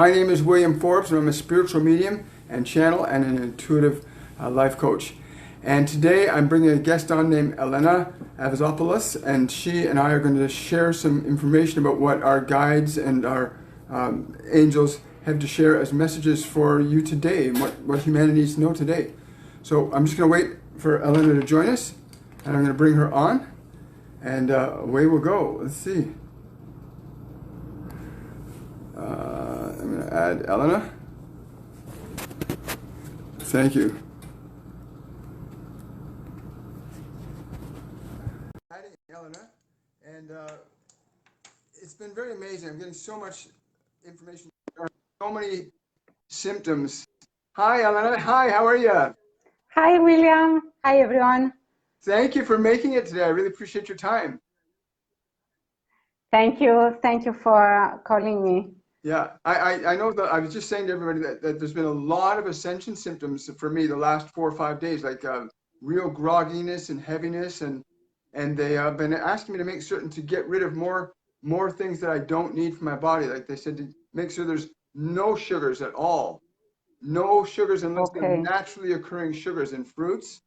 My name is William Forbes, and I'm a spiritual medium and channel and an intuitive life coach. And today I'm bringing a guest on named Elena Avazopoulos, and she and I are going to share some information about what our guides and our angels have to share as messages for you today, and what humanity needs to know today. So I'm just going to wait for Elena to join us, and I'm going to bring her on, and away we'll go. Let's see. I'm going to add Elena. Thank you. Adding Elena, and it's been very amazing. I'm getting so much information, so many symptoms. Hi, Elena. Hi, how are you? Hi, William. Hi, everyone. Thank you for making it today. I really appreciate your time. Thank you. Thank you for calling me. Yeah, I know that I was just saying to everybody that there's been a lot of ascension symptoms for me the last 4 or 5 days, like real grogginess and heaviness, and they have been asking me to make certain to get rid of more things that I don't need for my body. Like they said, to make sure there's no sugars at all, no sugars unless they're naturally occurring sugars, and fruits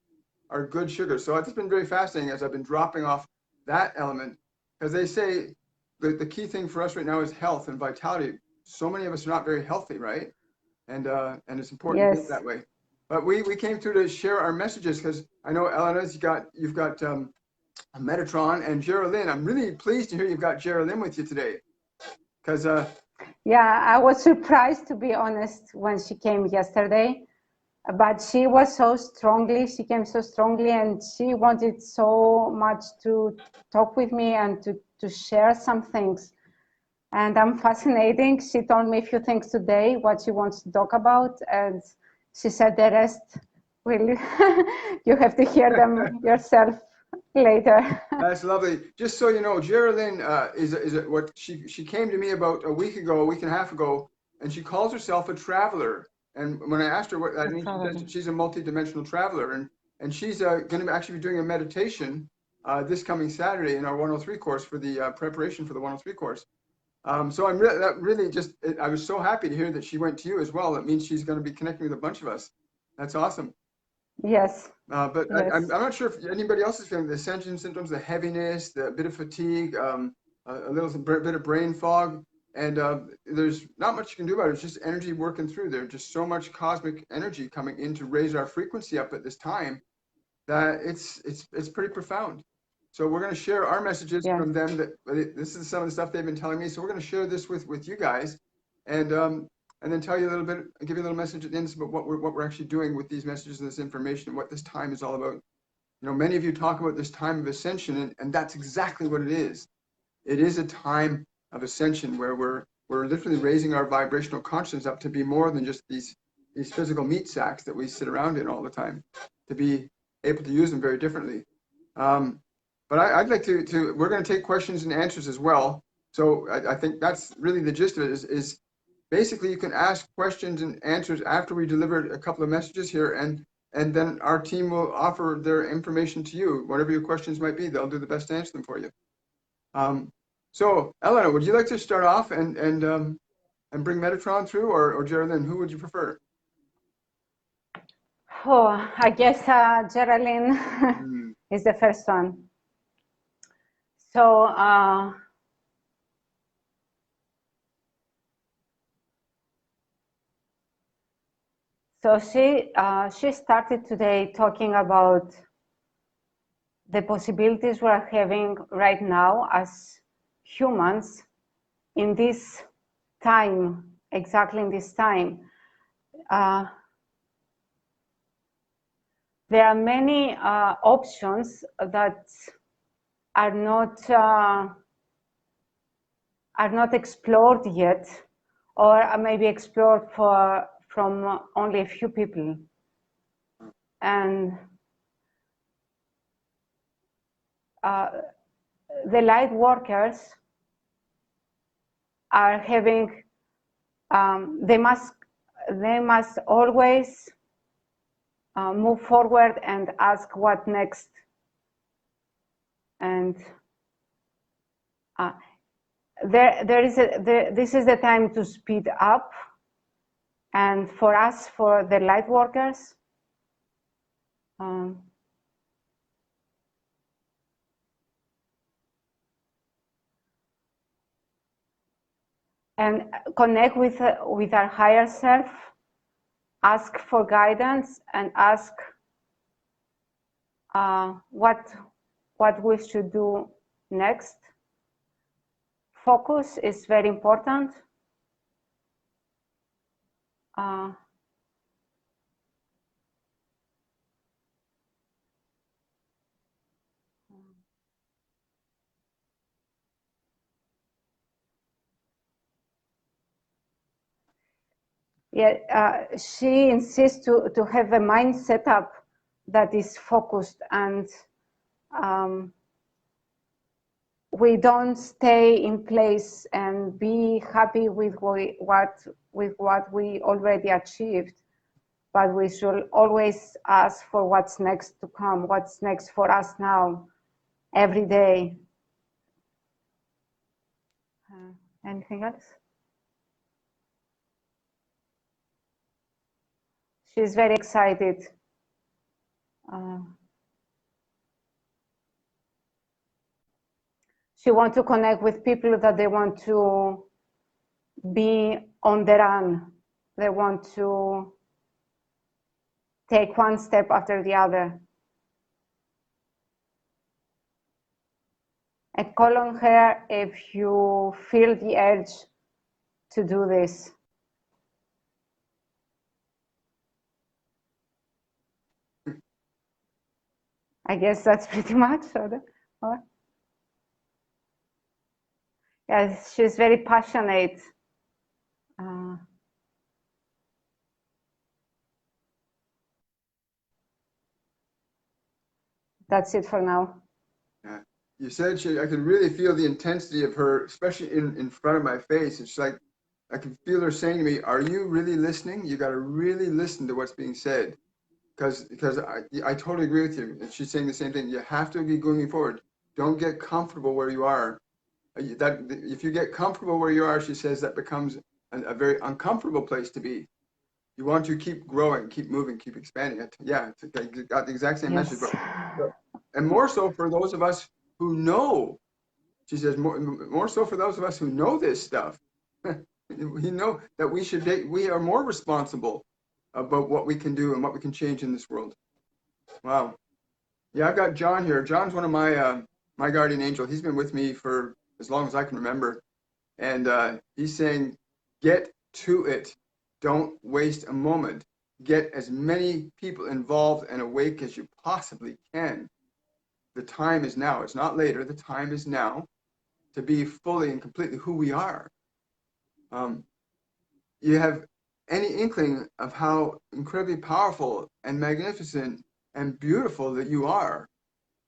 are good sugars. So it's been very fascinating as I've been dropping off that element, because they say the key thing for us right now is health and vitality. So many of us are not very healthy, right? And it's important to think that way. But we came through to share our messages, because I know, Elena, you've got Metatron and Geraldine. I'm really pleased to hear you've got Geraldine with you today, because yeah, I was surprised, to be honest, when she came yesterday. But she came so strongly, and she wanted so much to talk with me and to share some things. And I'm fascinating. She told me a few things today, what she wants to talk about. And she said the rest, will you have to hear them yourself later. That's lovely. Just so you know, Geraldine is what she came to me about a week and a half ago, and she calls herself a traveler. And when I asked her what that means, she says she's a multi-dimensional traveler, and she's going to actually be doing a meditation this coming Saturday in our 103 course for the preparation for the 103 course. So I'm I was so happy to hear that she went to you as well. That means she's going to be connecting with a bunch of us. That's awesome. Yes. But yes. I'm not sure if anybody else is feeling the ascension symptoms, the heaviness, the bit of fatigue, a little bit of brain fog, and there's not much you can do about it. It's just energy working through. There's just so much cosmic energy coming in to raise our frequency up at this time that it's pretty profound. So we're going to share our messages from them. This is some of the stuff they've been telling me. So we're going to share this with you guys, and then tell you a little bit, give you a little message at the end about what we're actually doing with these messages and this information, and what this time is all about. You know, many of you talk about this time of ascension, and that's exactly what it is. It is a time of ascension where we're literally raising our vibrational consciousness up to be more than just these physical meat sacks that we sit around in all the time, to be able to use them very differently. But I'd like to we're going to take questions and answers as well. So I think that's really the gist of it, is basically you can ask questions and answers after we deliver a couple of messages here, and then our team will offer their information to you. Whatever your questions might be, they'll do the best to answer them for you. So Elena, would you like to start off and bring Metatron through, or Geraldine? Who would you prefer? Oh, I guess Geraldine is the first one. So she started today talking about the possibilities we're having right now as humans in this time, exactly in this time. There are many options that are not explored yet, or maybe explored from only a few people. And the light workers are having, they must always move forward and ask what next. And this is the time to speed up, and for us, for the light workers, and connect with our higher self, ask for guidance, and ask what we should do next. Focus is very important. Yeah, she insists to have a mind setup that is focused, and we don't stay in place and be happy with what we already achieved, but we should always ask for what's next to come, what's next for us now, every day. Anything else? She's very excited. She wants to connect with people that they want to be on their own. They want to take one step after the other. And call on her if you feel the urge to do this. I guess that's pretty much. Yes, she's very passionate. That's it for now. Yeah. You said I could really feel the intensity of her, especially in front of my face. It's like I can feel her saying to me, "Are you really listening? You got to really listen to what's being said." Because I totally agree with you. And she's saying the same thing. You have to be going forward. Don't get comfortable where you are. That if you get comfortable where you are, she says, that becomes a very uncomfortable place to be. You want to keep growing, keep moving, keep expanding. Yeah, got the exact same Yes. message. And more so for those of us who know. She says more so for those of us who know this stuff. We know that we are more responsible about what we can do and what we can change in this world. Wow. Yeah, I've got John here. John's one of my guardian angel. He's been with me for as long as I can remember. And he's saying, get to it. Don't waste a moment. Get as many people involved and awake as you possibly can. The time is now. It's not later. The time is now to be fully and completely who we are. You have any inkling of how incredibly powerful and magnificent and beautiful that you are?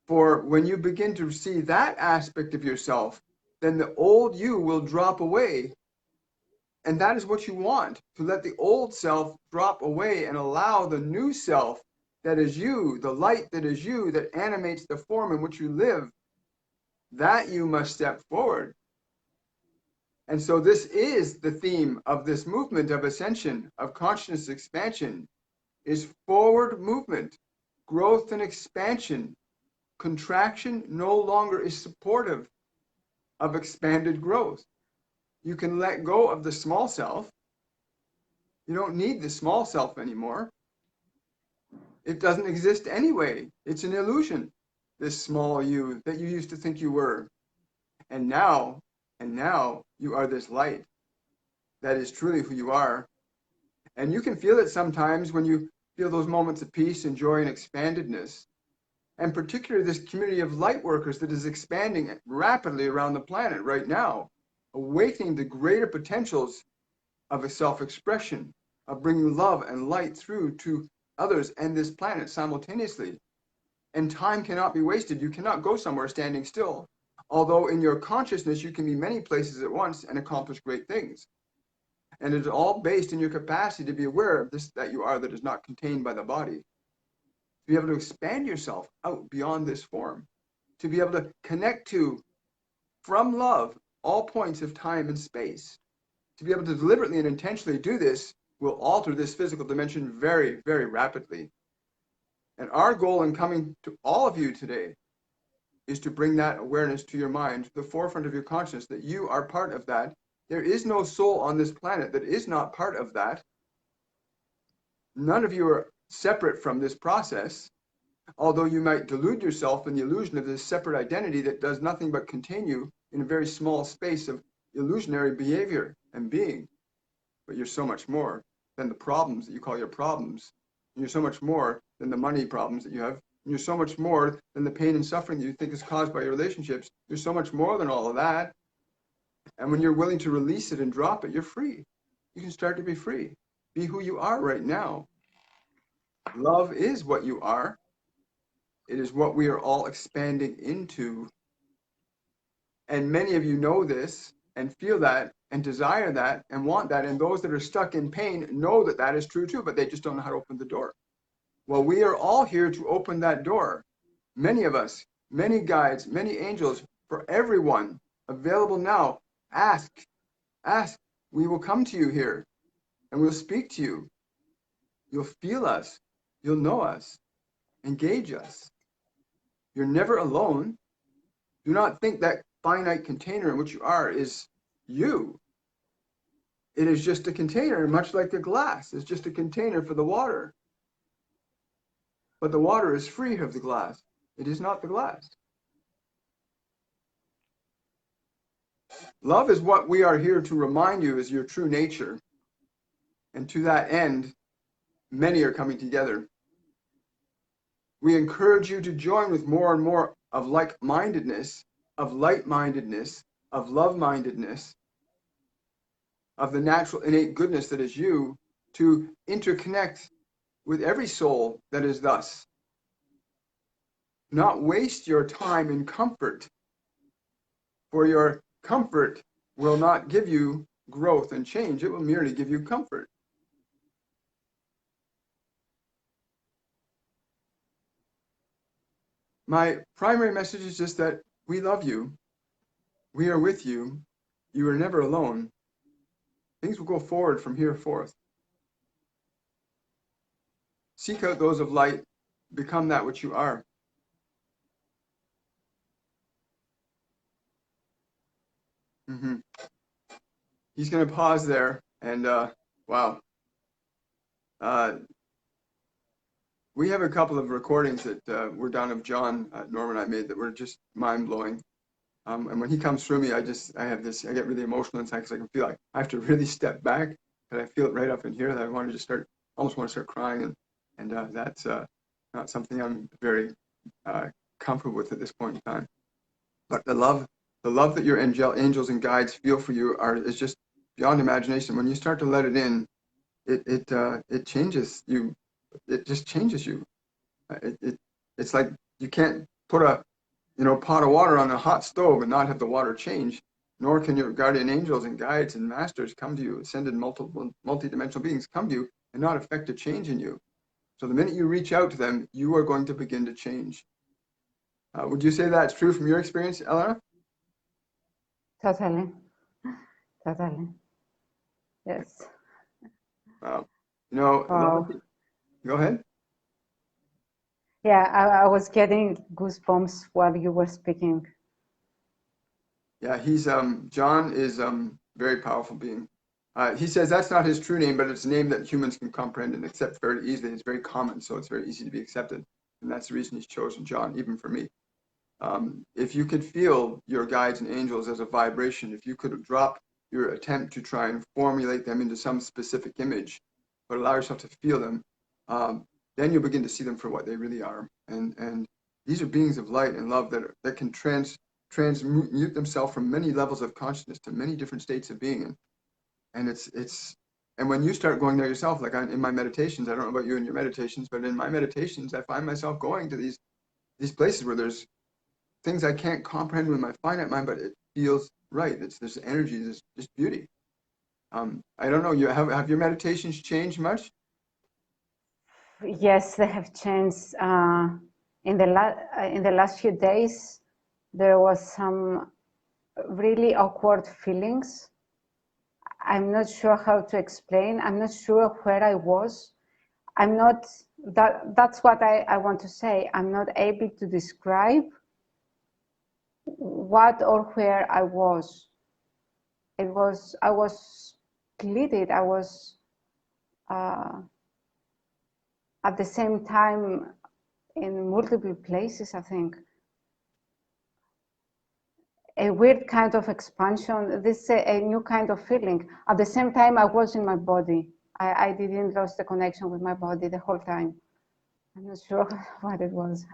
For when you begin to see that aspect of yourself, then the old you will drop away. And that is what you want, to let the old self drop away and allow the new self that is you, the light that is you, that animates the form in which you live, that you must step forward. And so this is the theme of this movement of ascension, of consciousness expansion, is forward movement, growth and expansion. Contraction no longer is supportive of expanded growth. You can let go of the small self. You don't need the small self anymore. It doesn't exist anyway. It's an illusion, this small you that you used to think you were. And now you are this light that is truly who you are. And you can feel it sometimes when you feel those moments of peace and joy and expandedness. And particularly this community of light workers that is expanding rapidly around the planet right now, awakening the greater potentials of a self-expression, of bringing love and light through to others and this planet simultaneously. And time cannot be wasted. You cannot go somewhere standing still. Although in your consciousness, you can be many places at once and accomplish great things. And it's all based in your capacity to be aware of this that you are that is not contained by the body. To be able to expand yourself out beyond this form, to be able to connect to, from love, all points of time and space. To be able to deliberately and intentionally do this will alter this physical dimension very, very rapidly. And our goal in coming to all of you today is to bring that awareness to your mind, to the forefront of your consciousness, that you are part of that. There is no soul on this planet that is not part of that. None of you are separate from this process, although you might delude yourself in the illusion of this separate identity that does nothing but contain you in a very small space of illusionary behavior and being. But you're so much more than the problems that you call your problems. And you're so much more than the money problems that you have. And you're so much more than the pain and suffering that you think is caused by your relationships. You're so much more than all of that. And when you're willing to release it and drop it, you're free. You can start to be free. Be who you are right now. Love is what you are. It is what we are all expanding into. And many of you know this and feel that and desire that and want that. And those that are stuck in pain know that that is true too, but they just don't know how to open the door. Well, we are all here to open that door. Many of us, many guides, many angels, for everyone available now. Ask. We will come to you here and we'll speak to you. You'll feel us. You'll know us. Engage us. You're never alone. Do not think that finite container in which you are is you. It is just a container, much like a glass. It's just a container for the water. But the water is free of the glass. It is not the glass. Love is what we are here to remind you is your true nature. And to that end, many are coming together. We encourage you to join with more and more of like-mindedness, of light-mindedness, of love-mindedness, of the natural innate goodness that is you, to interconnect with every soul that is thus. Not waste your time in comfort, for your comfort will not give you growth and change. It will merely give you comfort. My primary message is just that we love you. We are with you. You are never alone. Things will go forward from here forth. Seek out those of light. Become that which you are. He's going to pause there. And wow. We have a couple of recordings that were done of John, Norman and I made that were just mind-blowing. And when he comes through me, I get really emotional inside because I can feel like I have to really step back, but I feel it right up in here that I want to just almost want to start crying. And that's not something I'm very comfortable with at this point in time. But the love that your angels and guides feel for you is just beyond imagination. When you start to let it in, it changes you. It just changes you. It's like you can't put a pot of water on a hot stove and not have the water change, nor can your guardian angels and guides and masters come to you, ascended multi-dimensional beings come to you and not affect a change in you. So the minute you reach out to them, you are going to begin to change. Would you say that's true from your experience, Elena? Totally. Yes. Wow. Go ahead. Yeah, I was getting goosebumps while you were speaking. Yeah, John is very powerful being. He says that's not his true name, but it's a name that humans can comprehend and accept very easily. It's very common, so it's very easy to be accepted. And that's the reason he's chosen John, even for me. If you could feel your guides and angels as a vibration, if you could drop your attempt to try and formulate them into some specific image, but allow yourself to feel them, then you'll begin to see them for what they really are. And these are beings of light and love that can transmute themselves from many levels of consciousness to many different states of being. And when you start going there yourself, like in my meditations, I don't know about you and your meditations, but in my meditations, I find myself going to these places where there's things I can't comprehend with my finite mind, but it feels right. There's energy, there's just beauty. I don't know. Have your meditations changed much? Yes, they have changed. In the last few days, there was some really awkward feelings. I'm not sure how to explain. I'm not sure where I was. I'm not, that's what I want to say. I'm not able to describe what or where I was. I was splitted. I was uh, at the same time in multiple places, I think. A weird kind of expansion, this a new kind of feeling. At the same time, I was in my body. I didn't lose the connection with my body the whole time. I'm not sure what it was.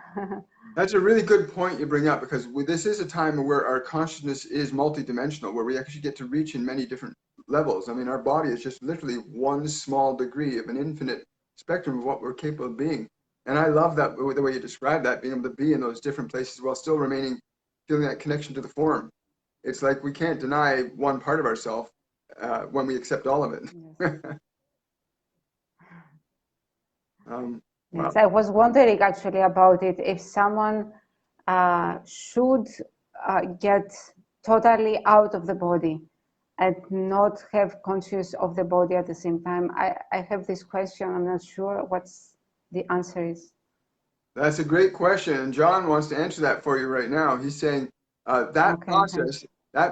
That's a really good point you bring up, because this is a time where our consciousness is multidimensional, where we actually get to reach in many different levels. I mean, our body is just literally one small degree of an infinite spectrum of what we're capable of being. And I love that, the way you describe that, being able to be in those different places while still remaining, feeling that connection to the form. It's like we can't deny one part of ourselves when we accept all of it. Yes. Wow. Yes, I was wondering actually about it. If someone should get totally out of the body and not have conscious of the body at the same time. I have this question. I'm not sure what's the answer is. That's a great question, and John wants to answer that for you right now. He's saying that Okay, thanks.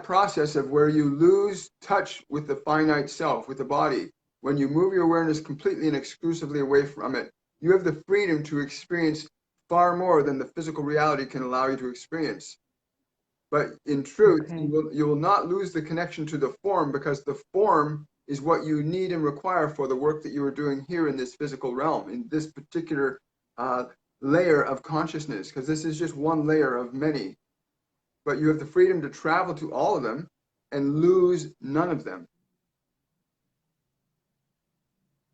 process of where you lose touch with the finite self, with the body, when you move your awareness completely and exclusively away from it, you have the freedom to experience far more than the physical reality can allow you to experience. But in truth, Okay. you will not lose the connection to the form, because the form is what you need and require for the work that you are doing here in this physical realm, in this particular uh, layer of consciousness, because this is just one layer of many. But you have the freedom to travel to all of them and lose none of them.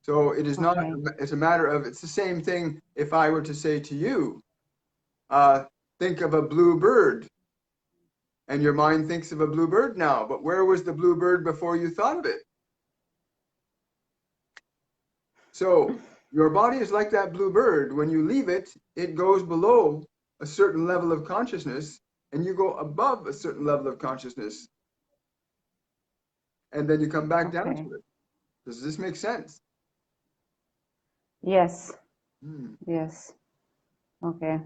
So it is not, Okay. it's a matter of, it's the same thing if I were to say to you, think of a blue bird, and your mind thinks of a blue bird now, but where was the blue bird before you thought of it? So your body is like that blue bird. When you leave it, it goes below a certain level of consciousness, and you go above a certain level of consciousness, and then you come back down Okay. to it. Does this make sense? Yes. Hmm. Yes. Okay.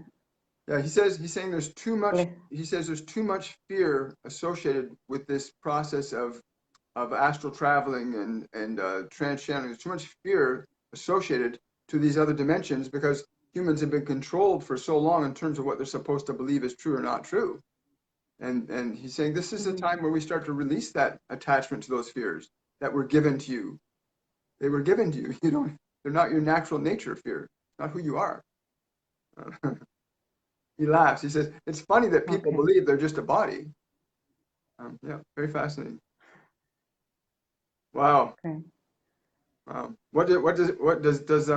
Yeah, he's saying there's too much. Ple- He says there's too much fear associated with this process of astral traveling and trance channeling. There's too much fear associated to these other dimensions, because humans have been controlled for so long in terms of what they're supposed to believe is true or not true. And he's saying this is a time where we start to release that attachment to those fears that were given to you. They were given to you. You don't. They're not your natural nature fear. Not who you are. He laughs. He says, it's funny that people Okay. believe they're just a body. Yeah, very fascinating. Wow. Okay. What does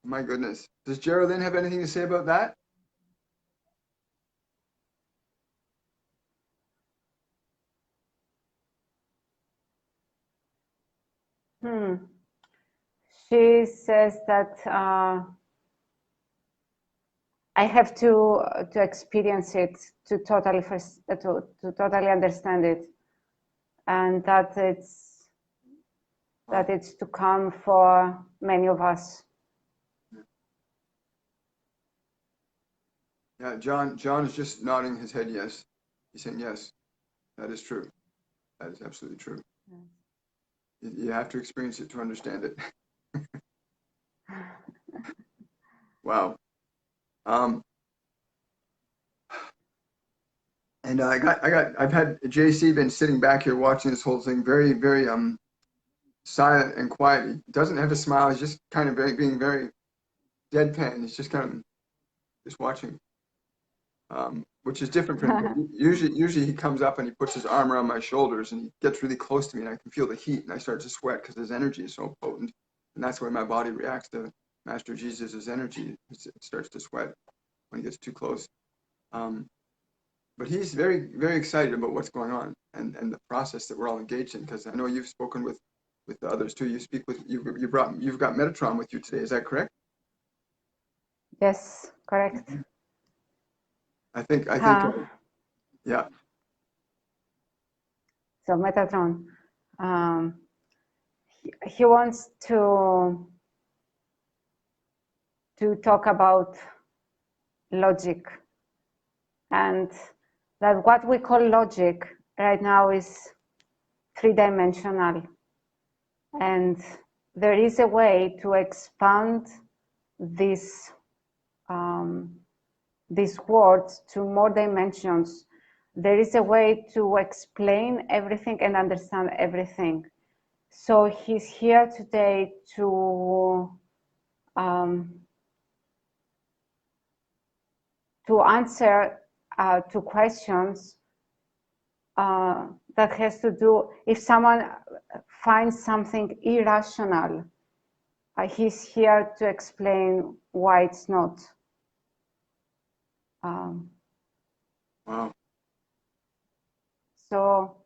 my goodness. Does Geraldine have anything to say about that? She says that I have to experience it to totally to totally understand it, and that it's to come for many of us. Yeah, John is just nodding his head yes. He's saying yes, that is true. That is absolutely true. You have to experience it to understand it. Wow. Um, and I've had JC been sitting back here watching this whole thing, very, very silent and quiet. He doesn't have a smile. He's just kind of being very deadpan. He's just kind of just watching, which is different from him. Usually he comes up and he puts his arm around my shoulders and he gets really close to me, and I can feel the heat and I start to sweat because his energy is so potent. And that's why my body reacts to Master Jesus' energy. It starts to sweat when he gets too close. But he's very, very excited about what's going on and the process that we're all engaged in. Because I know you've spoken with the others too. You've got Metatron with you today. Is that correct? Yes, correct. I think, Uh, yeah. So Metatron, he wants to talk about logic, and that what we call logic right now is three-dimensional, and there is a way to expand these words to more dimensions. There is a way to explain everything and understand everything. So he's here today to answer to questions that has to do, if someone finds something irrational, he's here to explain why it's not. Wow. So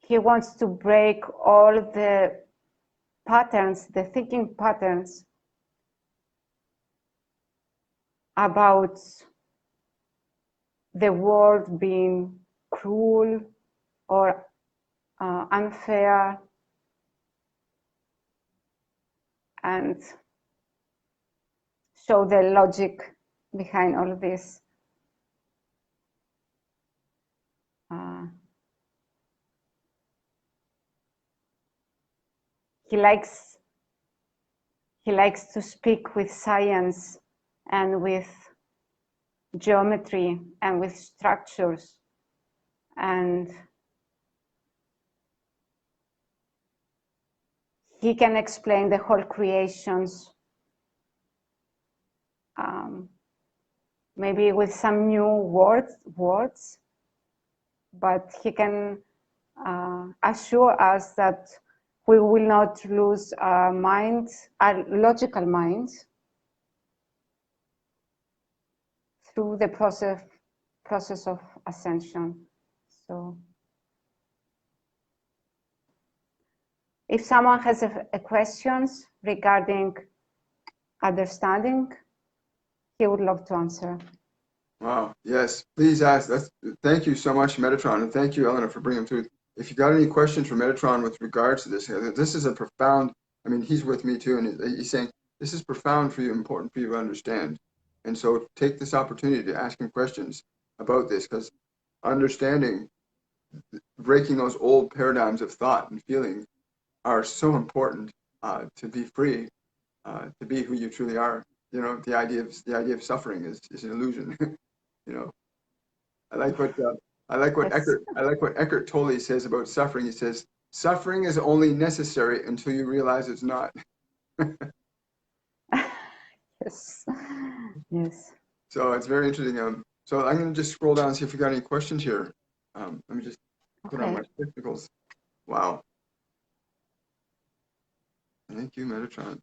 he wants to break all the patterns, the thinking patterns about the world being cruel or unfair, and show the logic behind all of this. He likes to speak with science and with geometry and with structures, and he can explain the whole creations, maybe with some new words, but he can assure us that we will not lose our minds, our logical minds, through the process of ascension. So if someone has a questions regarding understanding, he would love to answer. Wow. Yes. Please ask. Thank you so much, Metatron, and thank you, Elena, for bringing them through. If you got any questions for Metatron with regards to this is a profound. I mean, he's with me too, and he's saying this is profound for you, important for you to understand. And so take this opportunity to ask him questions about this, because understanding, breaking those old paradigms of thought and feeling are so important to be free, to be who you truly are. You know, the idea of suffering is an illusion. You know, I like what Eckhart Tolle says about suffering. He says, "Suffering is only necessary until you realize it's not." Yes. Yes. So it's very interesting. So I'm going to just scroll down and see if we got any questions here. Let me just put on my spectacles. Wow. Thank you, Metatron.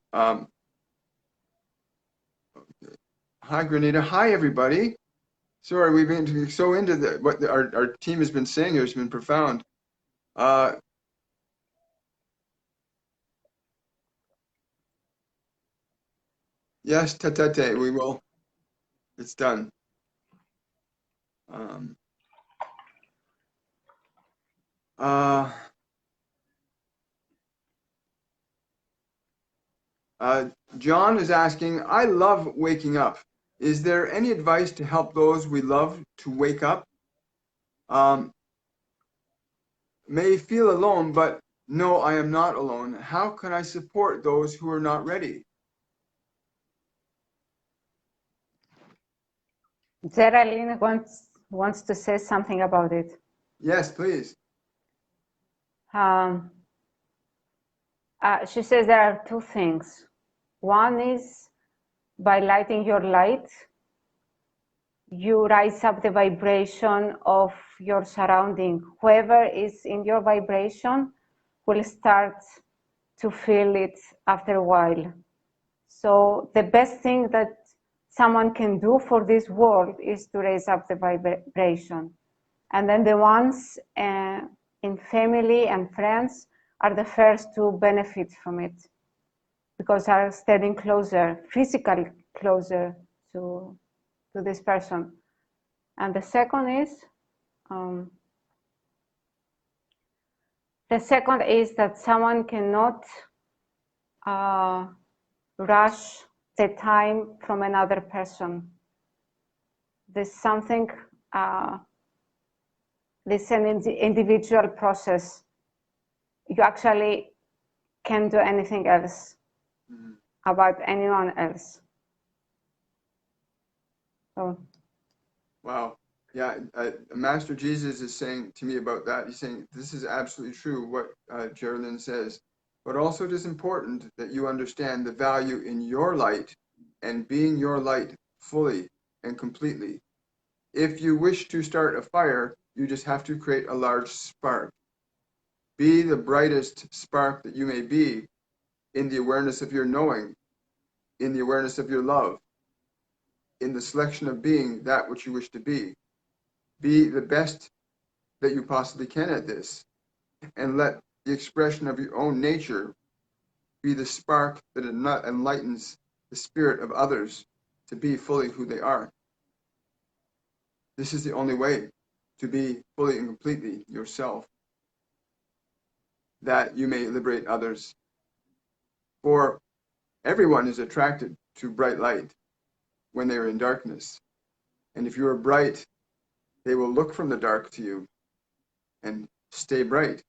Okay. Hi, Grenada. Hi, everybody. Sorry, we've been so into what our team has been saying here. It's been profound. Yes, Tatate, we will. It's done. John is asking, I love waking up. Is there any advice to help those we love to wake up? May feel alone, but no, I am not alone. How can I support those who are not ready? Geraldine wants to say something about it. Yes, please. She says there are two things. One is by lighting your light, you rise up the vibration of your surrounding. Whoever is in your vibration will start to feel it after a while. So the best thing that someone can do for this world is to raise up the vibration. And then the ones in family and friends are the first to benefit from it, because are standing closer, physically closer to this person. And the second is? The second is that someone cannot rush the time from another person. There's something, this is an individual process. You actually can't do anything else about anyone else. So. Wow. Yeah, Master Jesus is saying to me about that. He's saying this is absolutely true, what Geraldine says. But also it is important that you understand the value in your light and being your light fully and completely. If you wish to start a fire, you just have to create a large spark. Be the brightest spark that you may be in the awareness of your knowing, in the awareness of your love, in the selection of being that which you wish to be. Be the best that you possibly can at this, and let the expression of your own nature be the spark that enlightens the spirit of others to be fully who they are. This is the only way to be fully and completely yourself, that you may liberate others. For everyone is attracted to bright light when they are in darkness. And if you are bright, they will look from the dark to you and stay bright.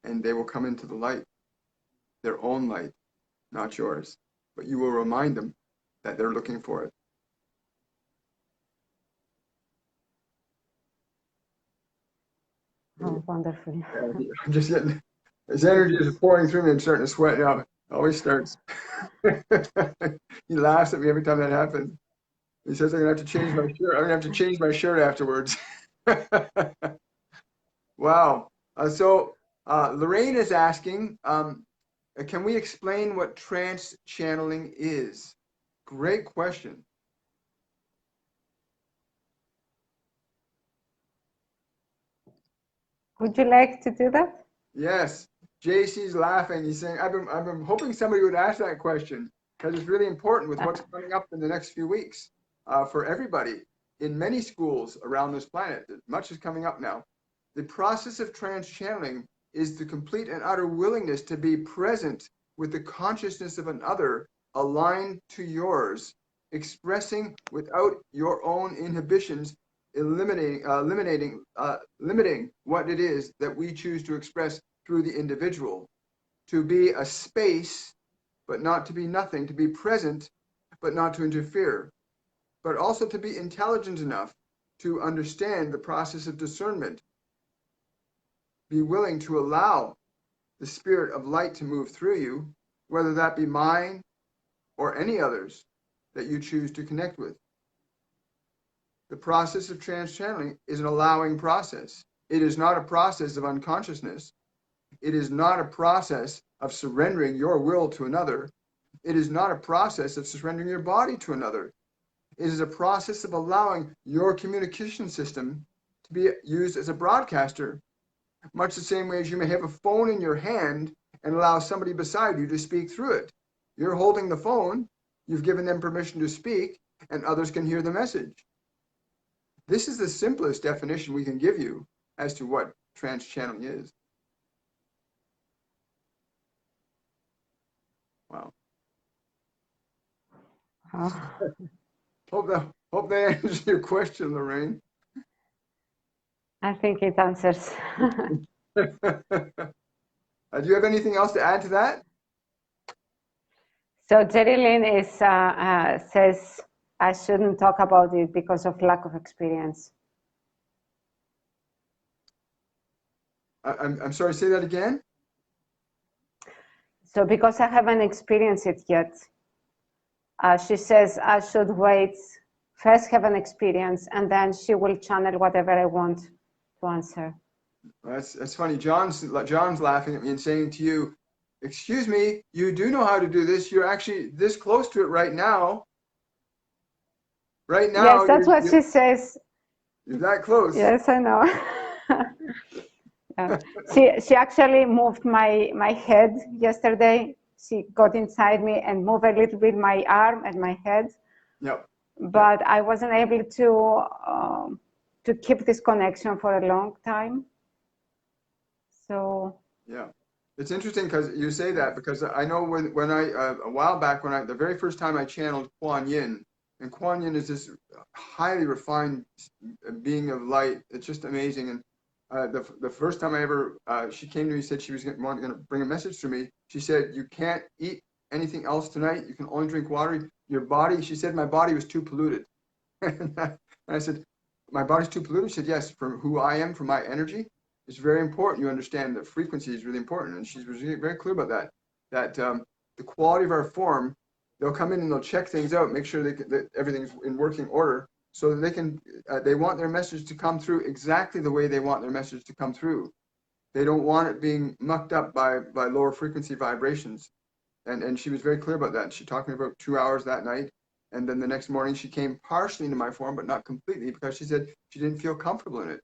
And they will come into the light, their own light, not yours. But you will remind them that they're looking for it. Oh, wonderful. I'm just getting, his energy is pouring through me. I'm starting to sweat now. It always starts. He laughs at me every time that happens. He says I'm gonna have to change my shirt. I'm gonna have to change my shirt afterwards. Wow. So Lorraine is asking, can we explain what trance channeling is? Great question. Would you like to do that? Yes. JC's laughing. He's saying, I've been hoping somebody would ask that question because it's really important with what's coming up in the next few weeks for everybody in many schools around this planet. Much is coming up now. The process of trance channeling is the complete and utter willingness to be present with the consciousness of another aligned to yours, expressing without your own inhibitions, limiting what it is that we choose to express through the individual, to be a space, but not to be nothing, to be present, but not to interfere, but also to be intelligent enough to understand the process of discernment, be willing to allow the spirit of light to move through you, whether that be mine or any others that you choose to connect with. The process of trance channeling is an allowing process. It is not a process of unconsciousness. It is not a process of surrendering your will to another. It is not a process of surrendering your body to another. It is a process of allowing your communication system to be used as a broadcaster, much the same way as you may have a phone in your hand and allow somebody beside you to speak through it. You're holding the phone, you've given them permission to speak, and others can hear the message. This is the simplest definition we can give you as to what trance channeling is. Wow. Oh. Hope that answers your question, Lorraine. I think it answers. Do you have anything else to add to that? So Jerilyn is says I shouldn't talk about it because of lack of experience. I'm sorry, say that again? So because I haven't experienced it yet, she says I should wait, first have an experience, and then she will channel whatever I want to answer. That's funny. John's laughing at me and saying to you, excuse me, you do know how to do this. You're actually this close to it right now. Right now. Yes, that's what she says. You're that close. Yes, I know. She actually moved my head yesterday. She got inside me and moved a little bit my arm and my head. Yep. But I wasn't able to to keep this connection for a long time. So Yeah. It's interesting because you say that, because I know when I, a while back, the very first time I channeled Kuan Yin, and Kuan Yin is this highly refined being of light. It's just amazing. And the first time I ever, she came to me, said she was going to bring a message to me. She said, you can't eat anything else tonight. You can only drink water. Your body, she said, my body was too polluted. And I said, my body's too polluted? She said, yes, for who I am, for my energy. It's very important. You understand that frequency is really important. And she's very clear about that, the quality of our form, they'll come in and they'll check things out, make sure that everything's in working order, so that they can, they want their message to come through exactly the way they want their message to come through. They don't want it being mucked up by lower frequency vibrations. And she was very clear about that. She talked to me about 2 hours that night. And then the next morning she came partially into my form, but not completely, because she said she didn't feel comfortable in it.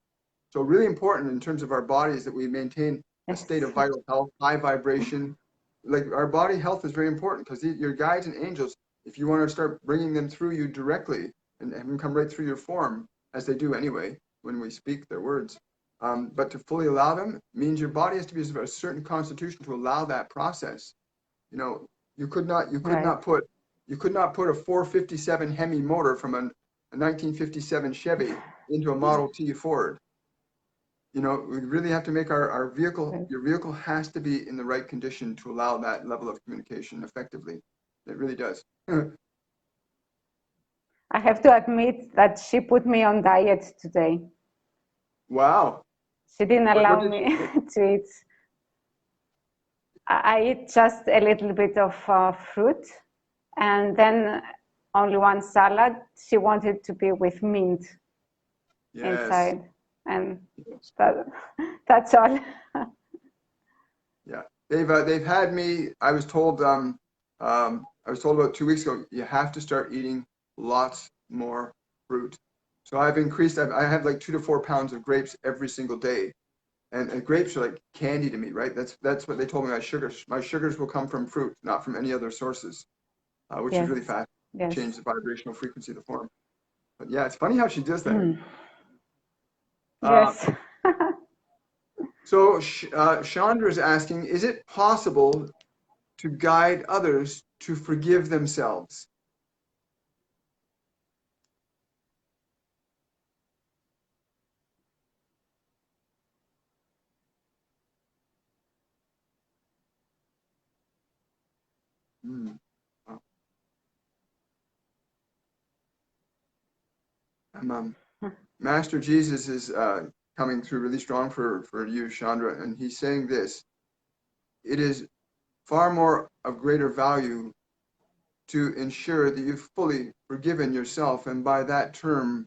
So really important in terms of our bodies that we maintain a state of vital health, high vibration. Like our body health is very important, because your guides and angels, if you want to start bringing them through you directly and have them come right through your form, as they do anyway when we speak their words, but to fully allow them means your body has to be a certain constitution to allow that process. You know, you could not put a 457 Hemi motor from a 1957 Chevy into a Model T Ford. You know, we really have to make our vehicle, your vehicle has to be in the right condition to allow that level of communication effectively. It really does. I have to admit that she put me on diet today. Wow. She didn't allow me to eat. I eat just a little bit of fruit, and then only one salad. She wanted to be with mint inside, and that's all. Yeah, they've had me. I was told about 2 weeks ago, you have to start eating lots more fruit. So I've increased. I have like 2 to 4 pounds of grapes every single day. And grapes are like candy to me, right? That's what they told me. My sugars will come from fruit, not from any other sources, which is really fast. Change the vibrational frequency of the form. But yeah, it's funny how she does that. Yes. So Chandra is asking, is it possible to guide others to forgive themselves? Master Jesus is coming through really strong for you, Chandra, and he's saying this: it is far more of greater value to ensure that you've fully forgiven yourself, and by that term,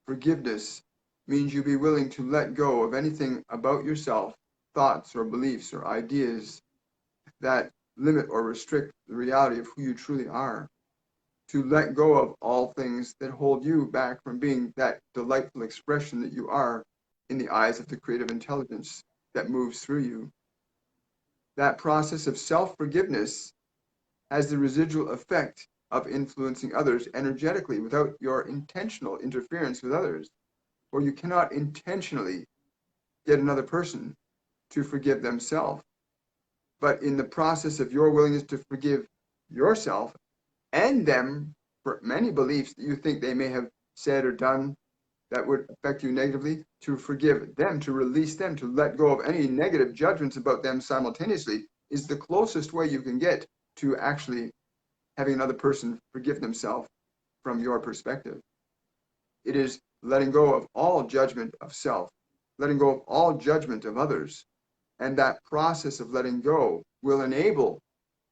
forgiveness means you be willing to let go of anything about yourself, thoughts or beliefs or ideas that limit or restrict the reality of who you truly are. To let go of all things that hold you back from being that delightful expression that you are in the eyes of the creative intelligence that moves through you. That process of self-forgiveness has the residual effect of influencing others energetically without your intentional interference with others. Or you cannot intentionally get another person to forgive themselves. But in the process of your willingness to forgive yourself and them for many beliefs that you think they may have said or done that would affect you negatively, to forgive them, to release them, to let go of any negative judgments about them simultaneously, is the closest way you can get to actually having another person forgive themselves from your perspective. It is letting go of all judgment of self, letting go of all judgment of others. And that process of letting go will enable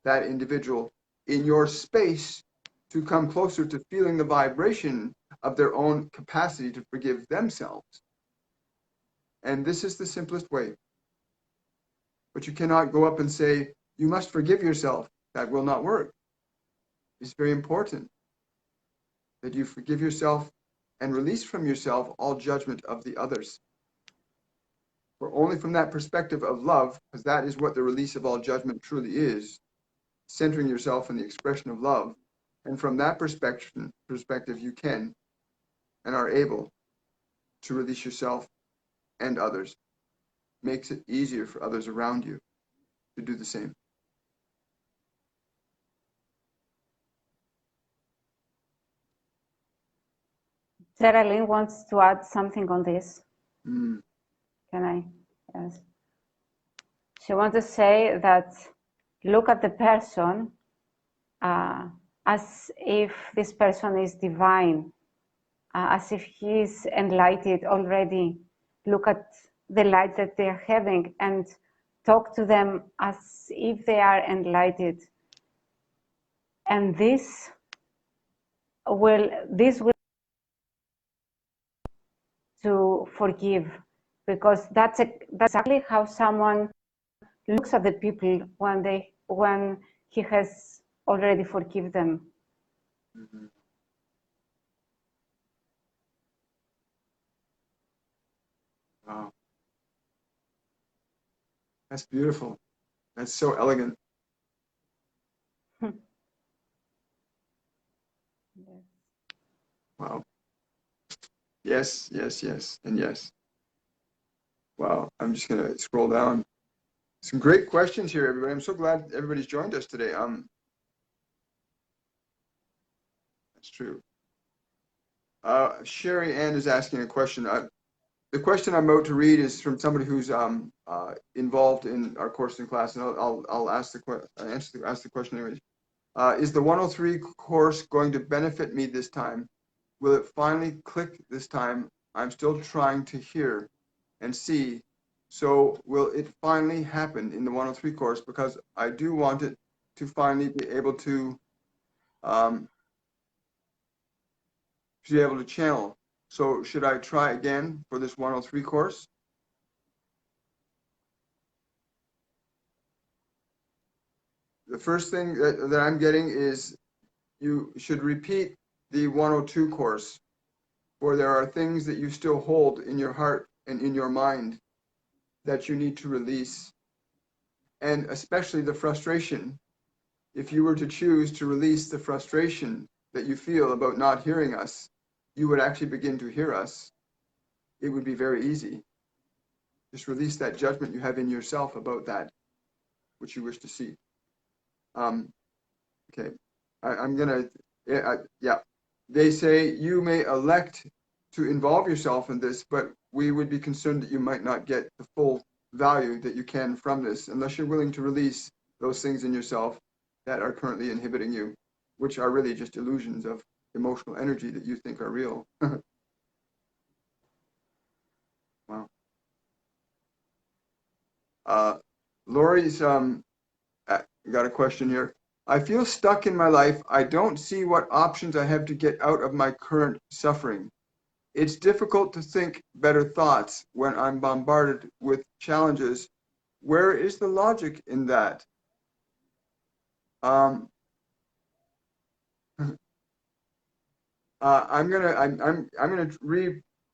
that individual in your space to come closer to feeling the vibration of their own capacity to forgive themselves. And this is the simplest way. But you cannot go up and say, you must forgive yourself. That will not work. It's very important that you forgive yourself and release from yourself all judgment of the others. For only from that perspective of love, because that is what the release of all judgment truly is, centering yourself in the expression of love. And from that perspective, you can and are able to release yourself and others. Makes it easier for others around you to do the same. Geraldine wants to add something on this. Mm. Can I? Yes. She wants to say that look at the person as if this person is divine, as if he is enlightened already. Look at the light that they are having and talk to them as if they are enlightened. And this will to forgive, because that's exactly how someone looks at the people when he has already forgiven them. Mm-hmm. Wow. That's beautiful. That's so elegant. Wow. Yes, yes, yes, and yes. Wow. I'm just going to scroll down. Some great questions here, everybody. I'm so glad everybody's joined us today. That's true. Sherry Ann is asking a question. The question I'm about to read is from somebody who's involved in our course and class, and I'll ask the question anyways. Is the 103 course going to benefit me this time? Will it finally click this time? I'm still trying to hear and see. So will it finally happen in the 103 course? Because I do want it to finally be able to channel. So should I try again for this 103 course? The first thing that I'm getting is you should repeat the 102 course, for there are things that you still hold in your heart and in your mind that you need to release. And especially the frustration. If you were to choose to release the frustration that you feel about not hearing us, you would actually begin to hear us. It would be very easy. Just release that judgment you have in yourself about that, which you wish to see. Okay, I'm gonna, yeah. They say you may elect to involve yourself in this, but we would be concerned that you might not get the full value that you can from this unless you're willing to release those things in yourself that are currently inhibiting you, which are really just illusions of emotional energy that you think are real. Wow. Lori's got a question here. I feel stuck in my life. I don't see what options I have to get out of my current suffering. It's difficult to think better thoughts when I'm bombarded with challenges. Where is the logic in that? I'm gonna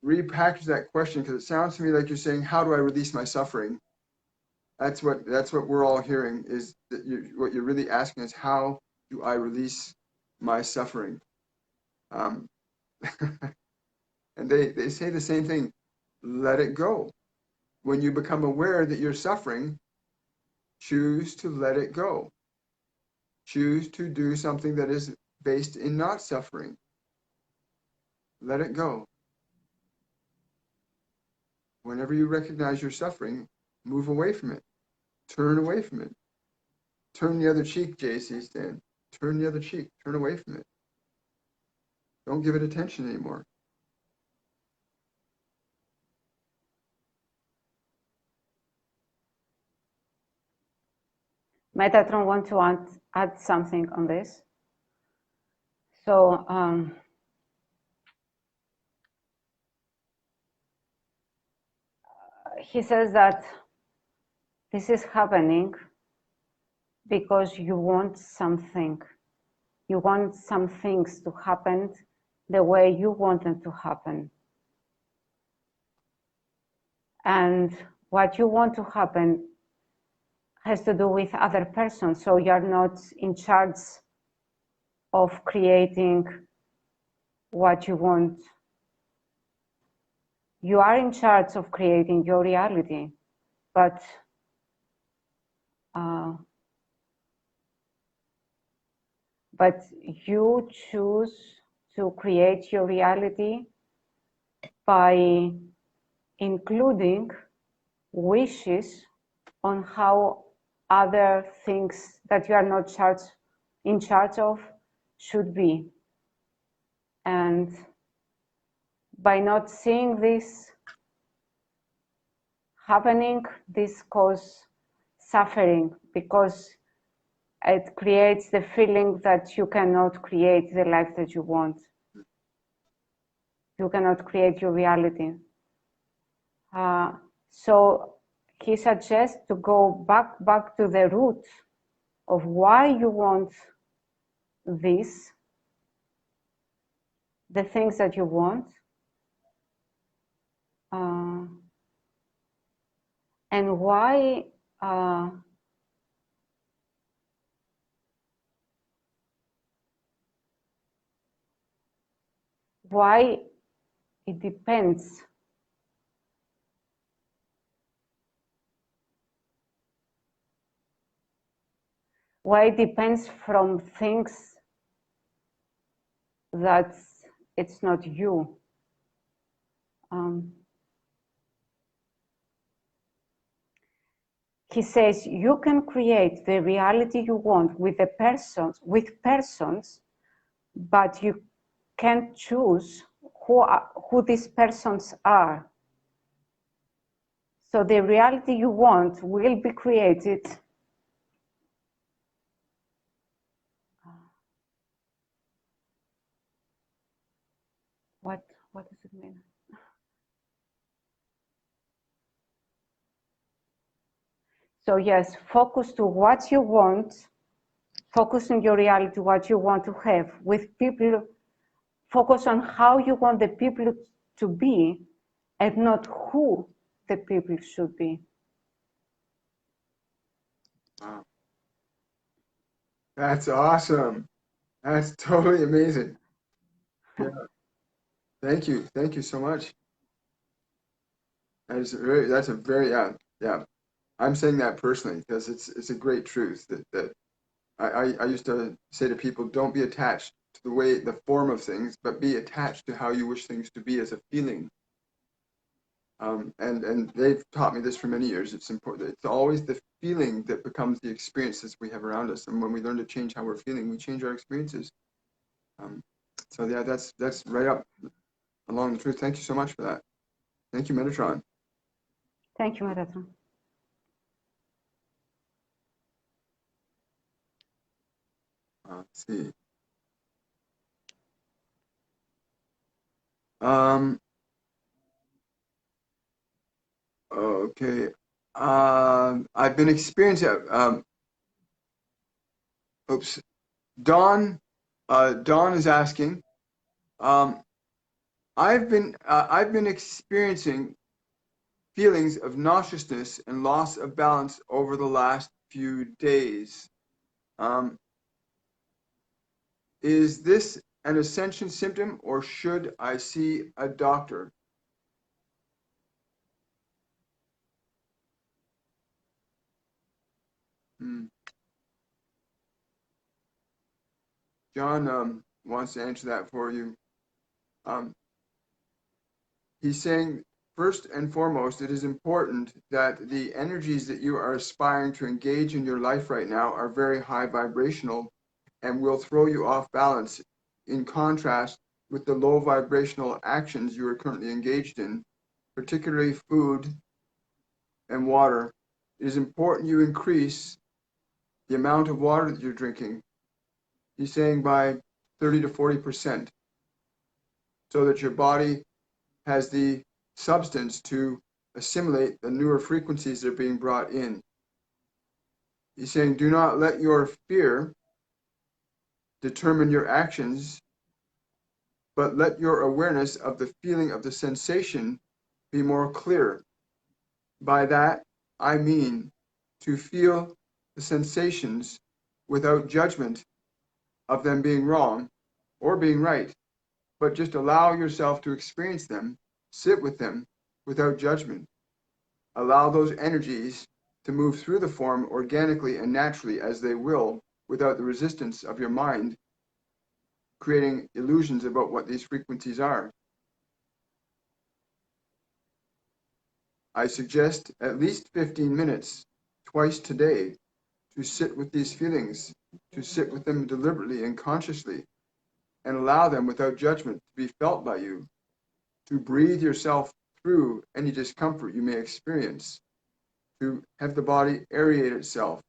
repackage that question because it sounds to me like you're saying, how do I release my suffering? That's what we're all hearing, is that what you're really asking is, how do I release my suffering? And they say the same thing, let it go. When you become aware that you're suffering, choose to let it go. Choose to do something that is based in not suffering. Let it go. Whenever you recognize you're suffering, move away from it. Turn away from it. Turn the other cheek, JC Stan. Turn the other cheek. Turn away from it. Don't give it attention anymore. Metatron wants to add something on this. So he says that this is happening because you want something. You want some things to happen the way you want them to happen. And what you want to happen has to do with other persons. So you're not in charge of creating what you want you are in charge of creating your reality, but you choose to create your reality by including wishes on how other things that you are not in charge of should be. And by not seeing this happening, this causes suffering, because it creates the feeling that you cannot create the life that you want. You cannot create your reality. So he suggests to go back to the root of why you want this, the things that you want, and why it depends. Why it depends from things that it's not you. He says you can create the reality you want with persons, but you can't choose who these persons are. So the reality you want will be created what does it mean? So yes, focus to what you want, focus on your reality, what you want to have with people, focus on how you want the people to be and not who the people should be. Wow. That's awesome. That's totally amazing. Yeah. Thank you. Thank you so much. That's a very, yeah. I'm saying that personally because it's a great truth that I used to say to people, don't be attached to the form of things, but be attached to how you wish things to be as a feeling. And they've taught me this for many years. It's important. It's always the feeling that becomes the experiences we have around us. And when we learn to change how we're feeling, we change our experiences. So yeah, that's right up along the truth. Thank you so much for that. Thank you, Metatron. Thank you, Metatron. Let's see. Okay. I've been experiencing. Oops. Dawn. Dawn is asking. I've been experiencing feelings of nauseousness and loss of balance over the last few days. Is this an ascension symptom, or should I see a doctor? John wants to answer that for you. He's saying, first and foremost, it is important that the energies that you are aspiring to engage in your life right now are very high vibrational and will throw you off balance, in contrast with the low vibrational actions you are currently engaged in, particularly food and water. It is important you increase the amount of water that you're drinking. He's saying by 30 to 40%, so that your body has the substance to assimilate the newer frequencies that are being brought in. He's saying, do not let your fear determine your actions, but let your awareness of the feeling of the sensation be more clear. By that, I mean to feel the sensations without judgment of them being wrong or being right, but just allow yourself to experience them, sit with them, without judgment. Allow those energies to move through the form organically and naturally as they will, without the resistance of your mind, creating illusions about what these frequencies are. I suggest at least 15 minutes twice today to sit with these feelings, to sit with them deliberately and consciously, and allow them without judgment to be felt by you, to breathe yourself through any discomfort you may experience, to have the body aerate itself,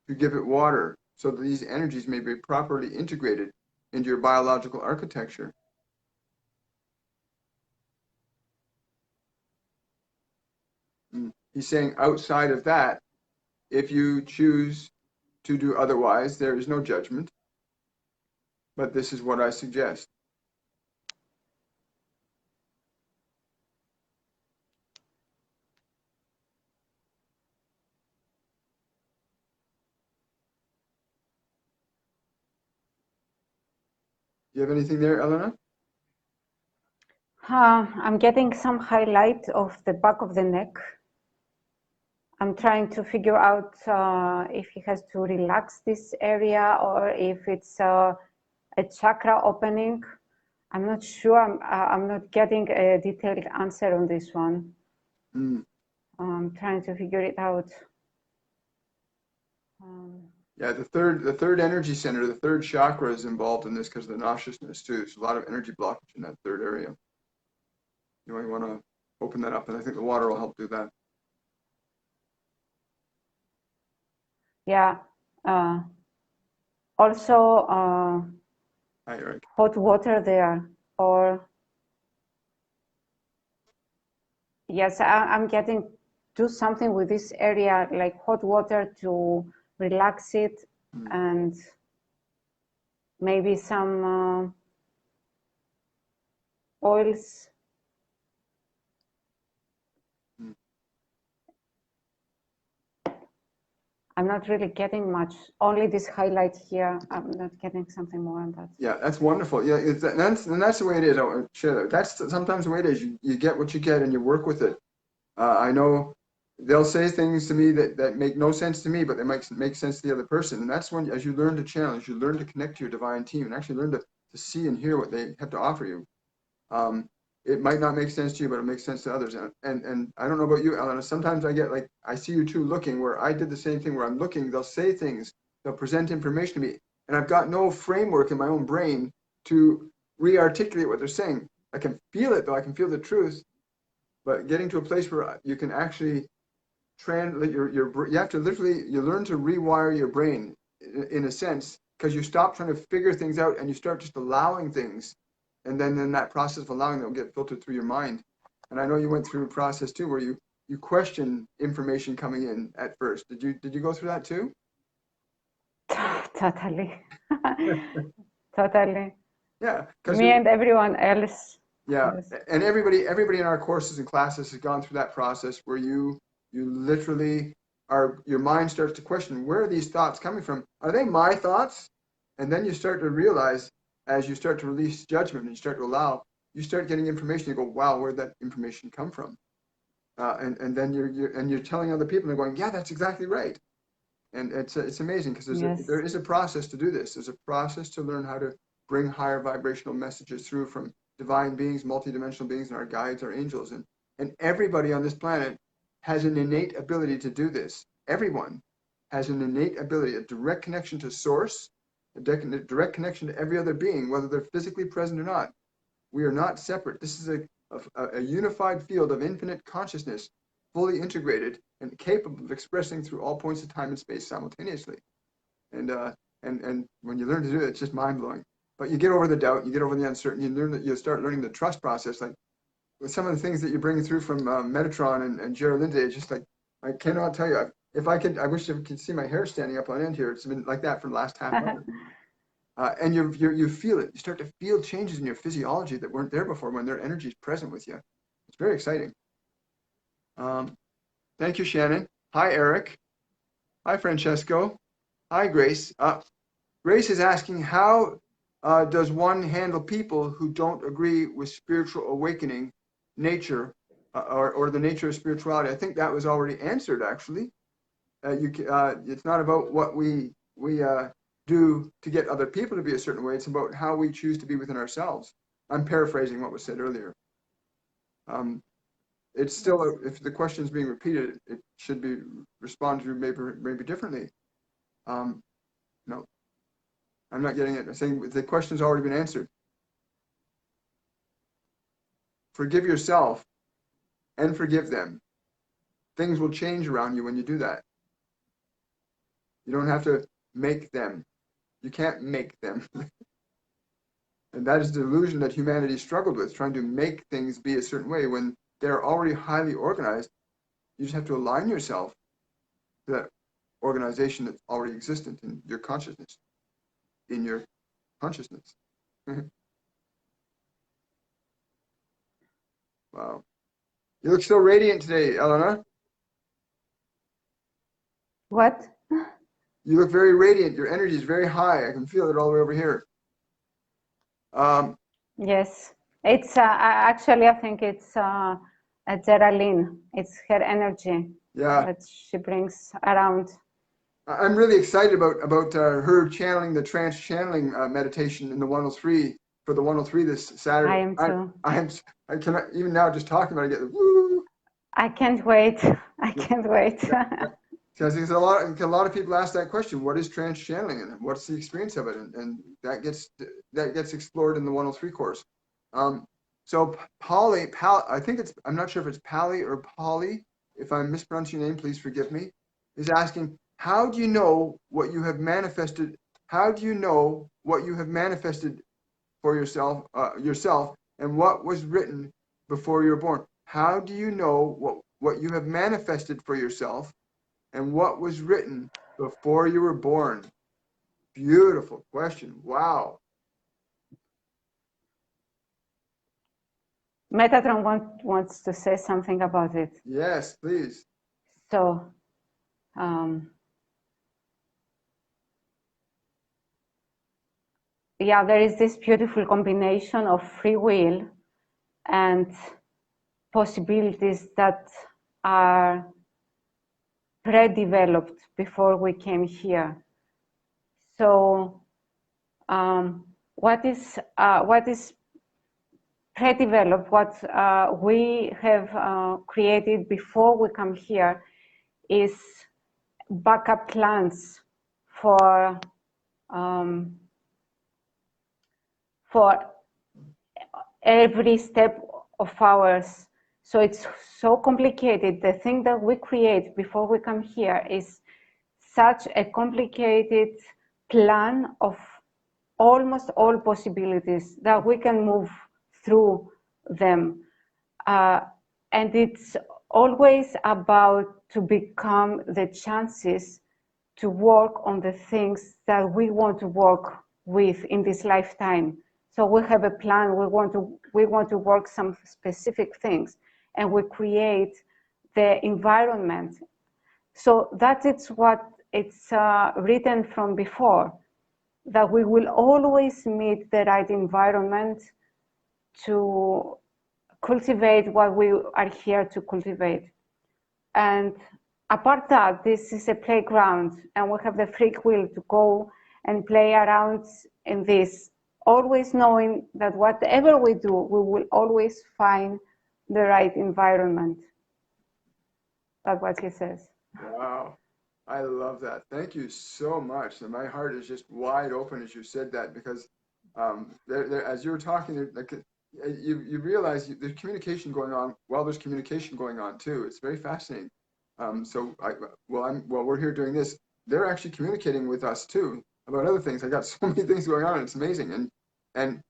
to give it water so that these energies may be properly integrated into your biological architecture. He's saying outside of that, if you choose to do otherwise, there is no judgment, but this is what I suggest. Do you have anything there, Elena? I'm getting some highlight of the back of the neck. I'm trying to figure out if he has to relax this area or if it's a chakra opening. I'm not sure. I'm not getting a detailed answer on this one. I'm trying to figure it out. Yeah, the third energy center, the third chakra is involved in this because of the nauseousness too. There's a lot of energy blockage in that third area. You might want to open that up, and I think the water will help do that. Yeah. Also, Hi, Eric. hot water there, or yes, I'm getting do something with this area, like hot water to relax it, and maybe some oils. I'm not really getting much, only this highlight here. I'm not getting something more on that. Yeah, that's wonderful. Yeah, that's the way it is. I want to share that. That's sometimes the way it is. You get what you get and you work with it. I know they'll say things to me that make no sense to me, but they might make sense to the other person. And that's when, as you learn to channel, as you learn to connect to your divine team and actually learn to see and hear what they have to offer you, it might not make sense to you, but it makes sense to others. And I don't know about you, Elena. Sometimes I get like, I see you two looking where I did the same thing where I'm looking, they'll say things, they'll present information to me, and I've got no framework in my own brain to re-articulate what they're saying. I can feel it though, I can feel the truth, but getting to a place where you can actually translate you have to literally, you learn to rewire your brain in a sense, because you stop trying to figure things out and you start just allowing things. And then in that process of allowing them, get filtered through your mind. And I know you went through a process too, where you question information coming in at first. Did you go through that too? Totally. Totally. Yeah. Me and everyone else. Yeah. Yes. And everybody in our courses and classes has gone through that process where you literally your mind starts to question, where are these thoughts coming from? Are they my thoughts? And then you start to realize, as you start to release judgment and you start to allow, you start getting information. You go, wow, where'd that information come from? And then you're telling other people, and they're going, yeah, that's exactly right. And it's amazing because there is a process to do this. There's a process to learn how to bring higher vibrational messages through from divine beings, multidimensional beings, and our guides, our angels. And everybody on this planet has an innate ability to do this. Everyone has an innate ability, a direct connection to source, a direct connection to every other being, whether they're physically present or not. We are not separate. This is a unified field of infinite consciousness, fully integrated and capable of expressing through all points of time and space simultaneously. And when you learn to do it, it's just mind-blowing. But you get over the doubt, you get over the uncertainty, you start learning the trust process. Like with some of the things that you're bringing through from Metatron and Geraldine, it's just like, I cannot tell you. I wish you could see my hair standing up on end here. It's been like that for the last half hour. And you feel it. You start to feel changes in your physiology that weren't there before when their energy is present with you. It's very exciting. Thank you, Shannon. Hi, Eric. Hi, Francesco. Hi, Grace. Grace is asking, how does one handle people who don't agree with spiritual awakening nature or the nature of spirituality. I think that was already answered, actually. It's not about what we do to get other people to be a certain way. It's about how we choose to be within ourselves. I'm paraphrasing what was said earlier. It's still, if the question is being repeated, it should be responded to maybe differently. No, I'm not getting it. I'm saying the question's already been answered. Forgive yourself and forgive them. Things will change around you when you do that. You don't have to make them. You can't make them. And that is the illusion that humanity struggled with, trying to make things be a certain way when they're already highly organized. You just have to align yourself to that organization that's already existent in your consciousness. In your consciousness. Wow. You look so radiant today, Elena. What? You look very radiant. Your energy is very high. I can feel it all the way over here. Yes, it's actually, I think it's Geraldine. It's her energy that she brings around. I'm really excited about her channeling the trance channeling meditation in the 103 for the 103 this Saturday. I am too. I cannot even now just talking about it. I get the woo. I can't wait. I can't wait. Because there's a lot of people ask that question: what is trance channeling, and what's the experience of it? And that gets explored in the 103 course. So I think I'm not sure if it's Pally or Polly. If I'm mispronouncing your name, please forgive me. Is asking, how do you know what you have manifested? How do you know what you have manifested for yourself, and what was written before you were born? How do you know what you have manifested for yourself, and what was written before you were born? Beautiful question. Wow. Metatron wants to say something about it. Yes, please. So, yeah, there is this beautiful combination of free will and possibilities that are pre-developed before we came here. So, what is pre-developed, what we have created before we come here, is backup plans for every step of ours. So it's so complicated. The thing that we create before we come here is such a complicated plan of almost all possibilities that we can move through them. And it's always about to become the chances to work on the things that we want to work with in this lifetime. So we have a plan, we want to work some specific things, and we create the environment. So that is what it's written from before, that we will always meet the right environment to cultivate what we are here to cultivate. And apart that, this is a playground, and we have the free will to go and play around in this, always knowing that whatever we do, we will always find the right environment. That's what he says. Wow. I love that. Thank you so much. And my heart is just wide open as you said that, because as you were talking, like, you realize there's communication going on while there's communication going on too. It's very fascinating. While we're here doing this, they're actually communicating with us too about other things. I got so many things going on. It's amazing. And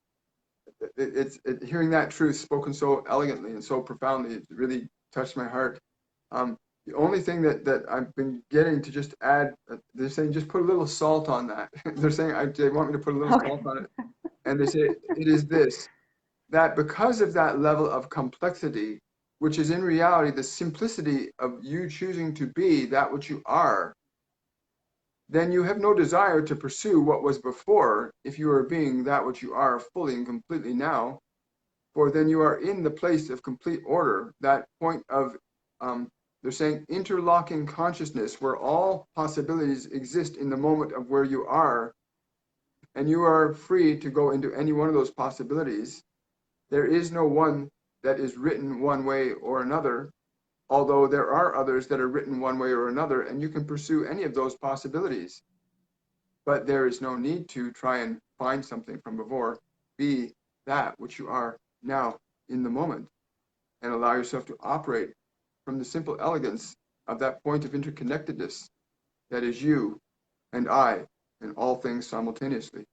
it's hearing that truth spoken so elegantly and so profoundly, it really touched my heart. The only thing that I've been getting to just add, they're saying just put a little salt on that. They're saying they want me to put a little salt on it. And they say it is this, that because of that level of complexity, which is in reality the simplicity of you choosing to be that which you are, then you have no desire to pursue what was before if you are being that which you are fully and completely now, for then you are in the place of complete order, that point of, they're saying, interlocking consciousness, where all possibilities exist in the moment of where you are, and you are free to go into any one of those possibilities. There is no one that is written one way or another, although there are others that are written one way or another, and you can pursue any of those possibilities. But there is no need to try and find something from before. Be that which you are now in the moment, and allow yourself to operate from the simple elegance of that point of interconnectedness that is you and I and all things simultaneously.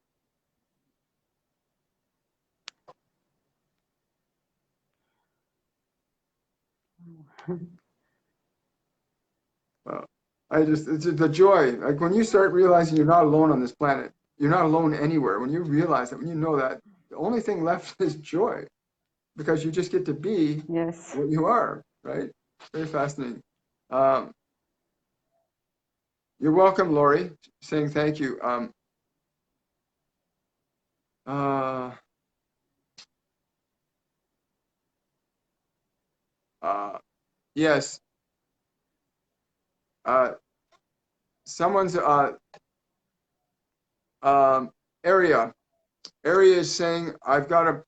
It's the joy. Like when you start realizing you're not alone on this planet, you're not alone anywhere. When you realize that, when you know that, the only thing left is joy, because you just get to be what you are, right? Very fascinating. You're welcome, Lori, saying thank you. Yes. Someone's area is saying, I've got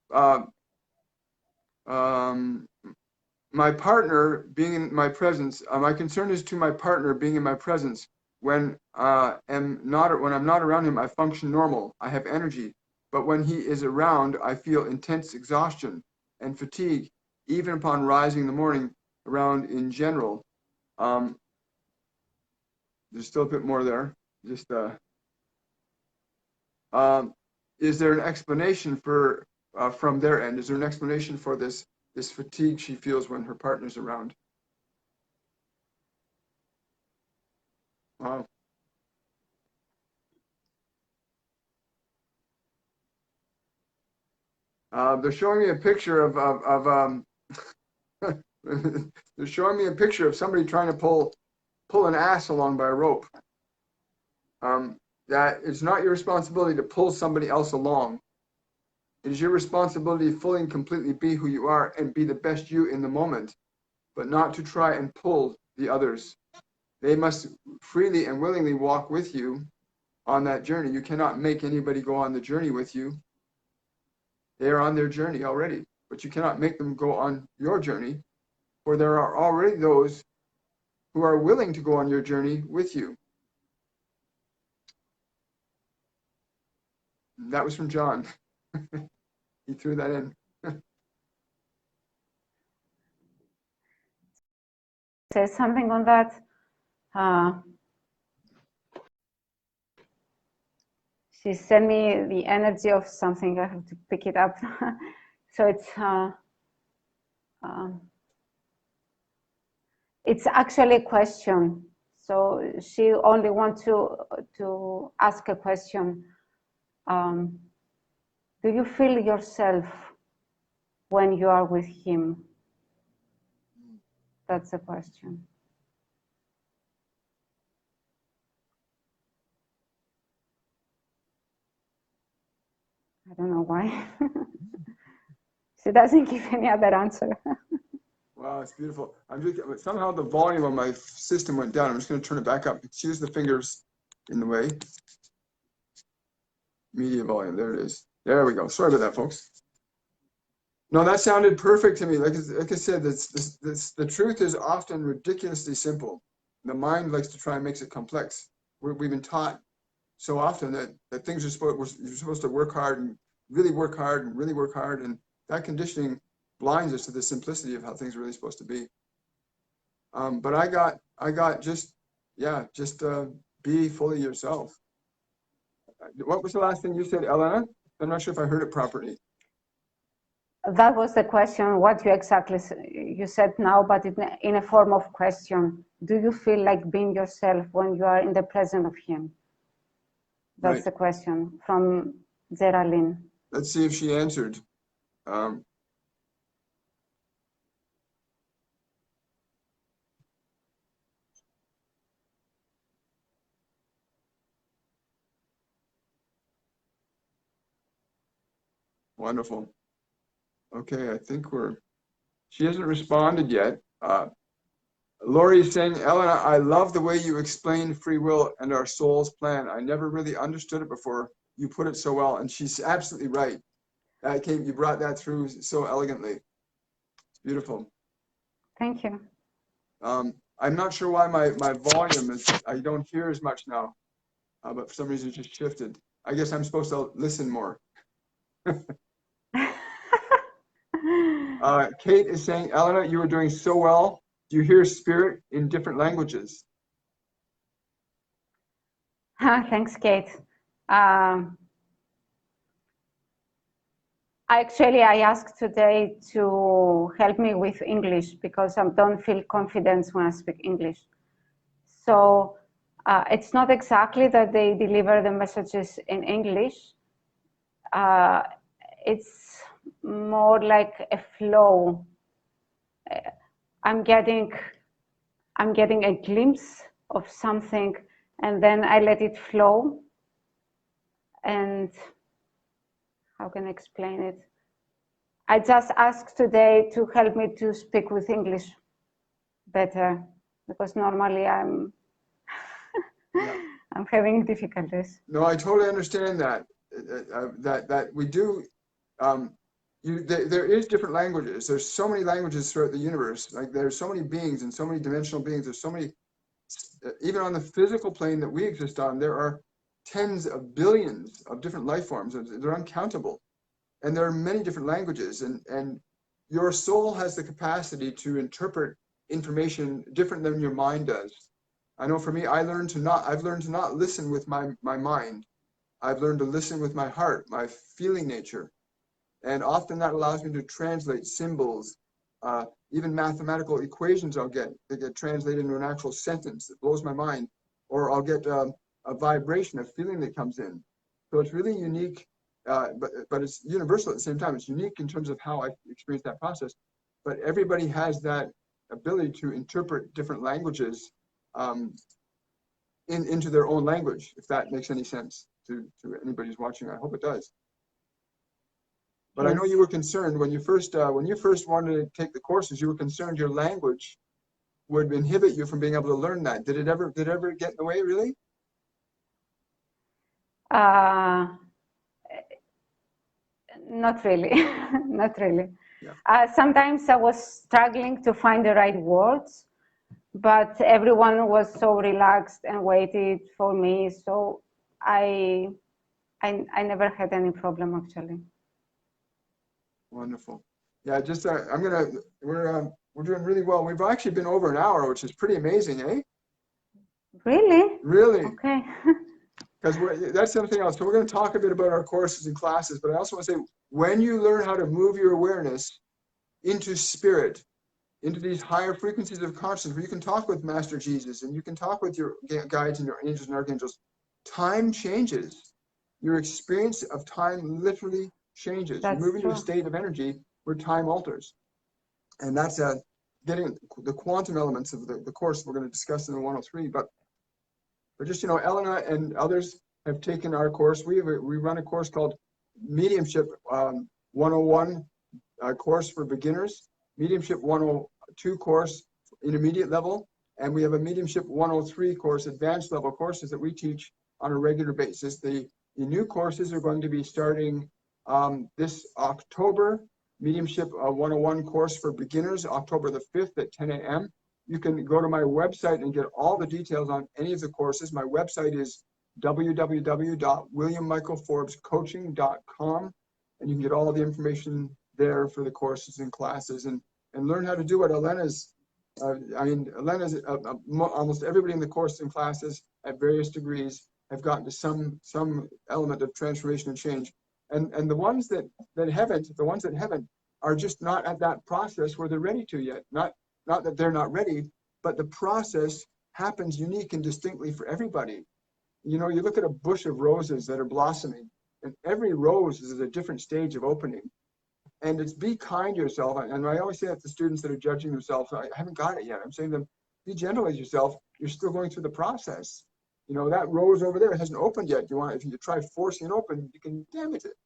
my partner being in my presence. My concern is to my partner being in my presence. When I'm not around him, I function normal. I have energy, but when he is around, I feel intense exhaustion and fatigue, even upon rising in the morning. Around in general, there's still a bit more there. Just is there an explanation for from their end? Is there an explanation for this fatigue she feels when her partner's around? Wow. They're showing me a picture of they're showing me a picture of somebody trying to pull an ass along by a rope. That it's not your responsibility to pull somebody else along. It is your responsibility to fully and completely be who you are and be the best you in the moment, but not to try and pull the others. They must freely and willingly walk with you on that journey. You cannot make anybody go on the journey with you. They are on their journey already, but you cannot make them go on your journey, for there are already those who are willing to go on your journey with you. That was from John. He threw that in. Say something on that. She sent me the energy of something. I have to pick it up. So it's actually a question. So she only wants to ask a question. Do you feel yourself when you are with him? That's the question. I don't know why. She doesn't give any other answer. Wow, it's beautiful. Somehow the volume of my system went down. I'm just going to turn it back up. Excuse the fingers in the way. Media volume, there it is. There we go. Sorry about that, folks. No, that sounded perfect to me. Like I said, the truth is often ridiculously simple. The mind likes to try and makes it complex. We've been taught so often that things you're supposed to work hard and really work hard and really work hard, and that conditioning blinds us to the simplicity of how things are really supposed to be. But I got just be fully yourself. What was the last thing you said, Elena? I'm not sure if I heard it properly. That was the question, what you exactly you said now, but in a form of question. Do you feel like being yourself when you are in the presence of him? That's right. The question from Geraldine. Let's see if she answered. Wonderful. Okay, I think she hasn't responded yet. Lori is saying, Elena, I love the way you explain free will and our soul's plan. I never really understood it before. You put it so well. And she's absolutely right. You brought that through so elegantly. It's beautiful. Thank you. I'm not sure why my volume is, I don't hear as much now, but for some reason it just shifted. I guess I'm supposed to listen more. Kate is saying, Elena, you were doing so well. Do you hear spirit in different languages? Thanks, Kate. Actually, I asked today to help me with English because I don't feel confident when I speak English. So it's not exactly that they deliver the messages in English. It's more like a flow. I'm getting a glimpse of something, and then I let it flow. And how can I explain it? I just asked today to help me to speak with English better, because normally I'm I'm having difficulties. No, I totally understand that. That we do. There is different languages. There's so many languages throughout the universe. Like there's so many beings and so many dimensional beings. There's so many, even on the physical plane that we exist on, there are tens of billions of different life forms. They're uncountable, and there are many different languages. And your soul has the capacity to interpret information different than your mind does. I know for me, I've learned to not listen with my mind. I've learned to listen with my heart, my feeling nature. And often that allows me to translate symbols, even mathematical equations they get translated into an actual sentence that blows my mind, or I'll get a vibration, a feeling that comes in. So it's really unique, but it's universal at the same time. It's unique in terms of how I experience that process. But everybody has that ability to interpret different languages into their own language, if that makes any sense to anybody who's watching. I hope it does. But yes. I know you were concerned when you first wanted to take the courses. You were concerned your language would inhibit you from being able to learn that. Did it ever get in the way, really? Not really, not really. Yeah. Sometimes I was struggling to find the right words, but everyone was so relaxed and waited for me, so I never had any problem actually. Wonderful. Yeah, just we're doing really well. We've actually been over an hour, which is pretty amazing, eh? Really? Really. Okay. Because that's something else. So we're going to talk a bit about our courses and classes, but I also want to say, when you learn how to move your awareness into spirit, into these higher frequencies of consciousness, where you can talk with Master Jesus and you can talk with your guides and your angels and archangels, time changes. Your experience of time literally changes. You move into a state of energy where time alters. And that's getting the quantum elements of the course we're going to discuss in the 103. But just, Elena and others have taken our course. We run a course called Mediumship 101 course for beginners, Mediumship 102 course, intermediate level, and we have a Mediumship 103 course, advanced level courses that we teach on a regular basis. The new courses are going to be starting this October. Mediumship 101 course for beginners, October the 5th at 10 a.m. You can go to my website and get all the details on any of the courses. My website is www.williammichaelforbescoaching.com, and you can get all the information there for the courses and classes and learn how to do what Elena's. Elena's almost everybody in the course and classes at various degrees have gotten to some element of transformation and change. And the ones that haven't are just not at that process where they're ready to yet. Not that they're not ready, but the process happens unique and distinctly for everybody. You look at a bush of roses that are blossoming, and every rose is at a different stage of opening. And it's be kind to yourself. And I always say that to students that are judging themselves, I haven't got it yet. I'm saying to them, be gentle with yourself. You're still going through the process. That rose over there hasn't opened yet. If you try forcing it open, you can damage it.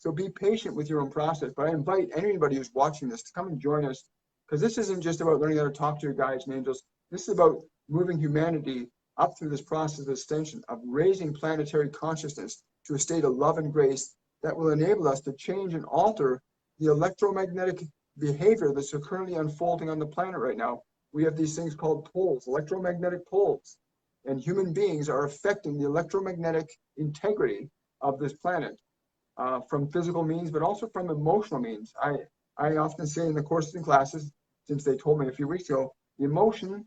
So be patient with your own process. But I invite anybody who's watching this to come and join us, because this isn't just about learning how to talk to your guides and angels. This is about moving humanity up through this process of ascension, of raising planetary consciousness to a state of love and grace that will enable us to change and alter the electromagnetic behavior that's currently unfolding on the planet right now. We have these things called poles, electromagnetic poles, and human beings are affecting the electromagnetic integrity of this planet from physical means, but also from emotional means. I often say in the courses and classes, since they told me a few weeks ago, the emotion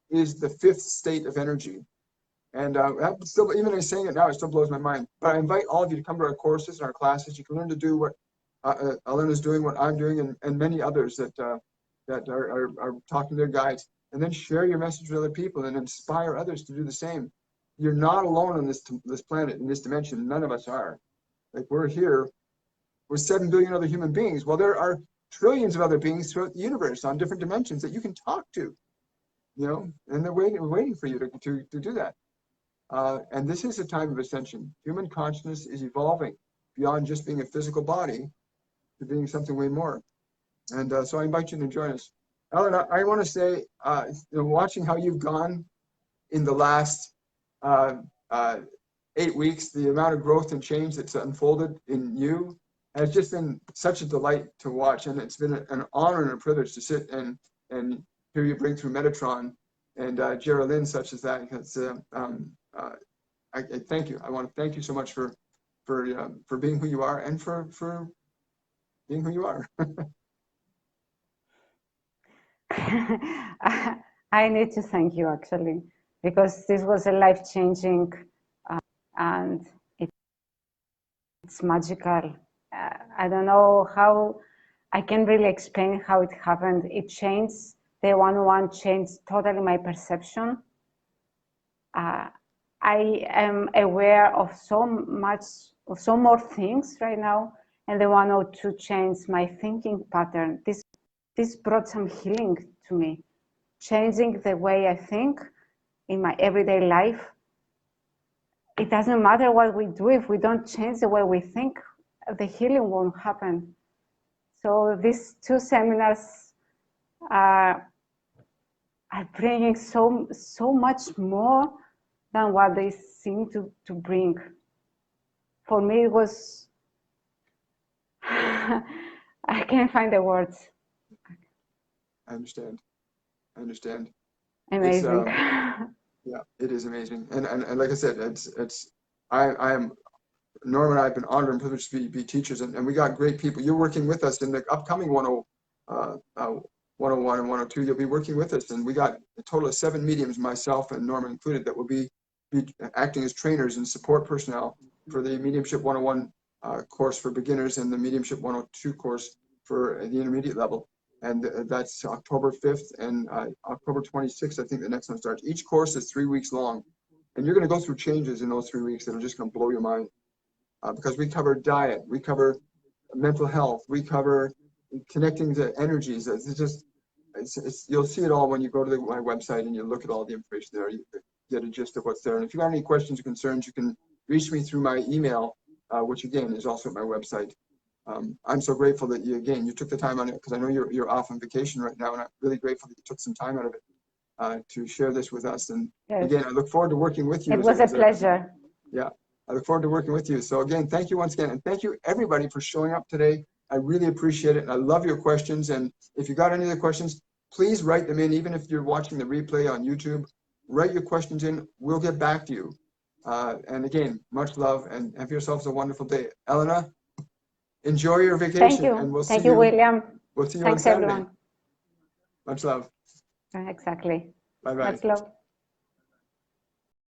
is the fifth state of energy. And still, even as saying it now, it still blows my mind. But I invite all of you to come to our courses and our classes. You can learn to do what Elena's doing, what I'm doing, and many others that are talking to their guides. And then share your message with other people and inspire others to do the same. You're not alone on this planet, in this dimension. None of us are. Like, we're here with 7 billion other human beings. Well, there are trillions of other beings throughout the universe on different dimensions that you can talk to, and they're waiting for you to do that. And this is a time of ascension. Human consciousness is evolving beyond just being a physical body to being something way more. And so I invite you to join us. Ellen, I want to say, watching how you've gone in the last 8 weeks, the amount of growth and change that's unfolded in you has just been such a delight to watch. And it's been an honor and a privilege to sit and hear you bring through Metatron and Geraldine, such as that. I thank you. I want to thank you so much for being who you are and for being who you are. I need to thank you, actually, because this was a life-changing and it's magical. I don't know how I can really explain how it happened. It changed, the 101 changed totally my perception. I am aware of so more things right now, and the 102 changed my thinking pattern. This brought some healing to me, changing the way I think in my everyday life. It doesn't matter what we do, if we don't change the way we think, the healing won't happen. So these 2 seminars are bringing so much more than what they seem to bring. For me, it was, I can't find the words. I understand. Amazing. Yeah, it is amazing. And like I said, I am, Norm and I have been honored and privileged to be teachers, and we got great people. You're working with us in the upcoming 101 and 102. You'll be working with us, and we got a total of 7 mediums, myself and Norman included, that will be acting as trainers and support personnel for the Mediumship 101 course for beginners and the Mediumship 102 course for the intermediate level. And that's October 5th and October 26th, I think the next one starts. Each course is 3 weeks long. And you're going to go through changes in those 3 weeks that are just going to blow your mind. Because we cover diet, we cover mental health, we cover connecting to energies. You'll see it all when you go to my website and you look at all the information there. You get a gist of what's there. And if you have any questions or concerns, you can reach me through my email, which again is also at my website. I'm so grateful that you took the time on it, because I know you're off on vacation right now, and I'm really grateful that you took some time out of it to share this with us. And yes, again, I look forward to working with you. It was a pleasure. Yeah, I look forward to working with you. So again, thank you once again, and thank you everybody for showing up today. I really appreciate it, and I love your questions. And if you got any other questions, please write them in. Even if you're watching the replay on YouTube, write your questions in. We'll get back to you. And again, much love, and have yourselves a wonderful day. Elena, enjoy your vacation. Thank you. And we'll Thank see you, William. We'll see you Thanks, on Saturday. Everyone. Much love. Exactly. Bye-bye. Much love.